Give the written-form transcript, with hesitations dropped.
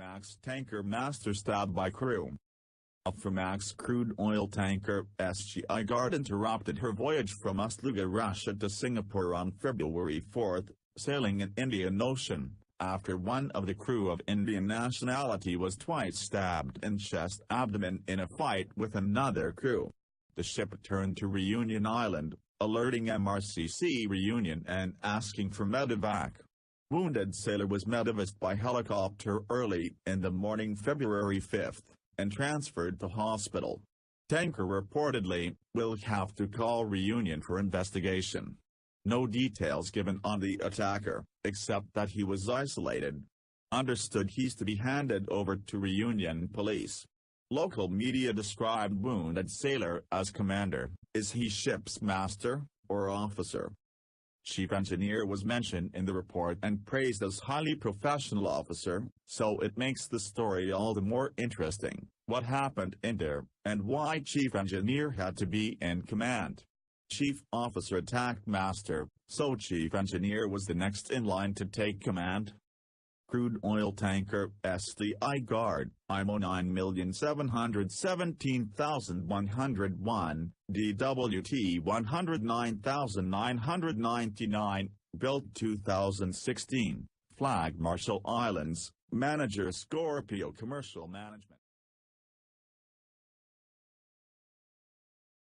Aframax tanker master stabbed by crew. Aframax crude oil tanker STI GUARD interrupted her voyage from Ust-Luga Russia to Singapore on February 4, sailing in Indian Ocean, after one of the crew of Indian nationality was twice stabbed in chest-abdomen in a fight with another crew. The ship returned to Reunion Island, alerting MRCC Reunion and asking for medevac. Wounded sailor was medevaced by helicopter early in the morning February 5, and transferred to hospital. Tanker reportedly will have to call Reunion for investigation. No details given on the attacker, except that he was isolated. Understood he's to be handed over to Reunion police. Local media described wounded sailor as commander. Is he ship's master, or officer? Chief engineer was mentioned in the report and praised as highly professional officer, so it makes the story all the more interesting. What happened in there, and why chief engineer had to be in command? Chief officer attacked master, so chief engineer was the next in line to take command. Crude oil tanker STI GUARD, IMO 9,717,101, DWT 109,999, built 2016, Flag Marshall Islands, manager Scorpio Commercial Management.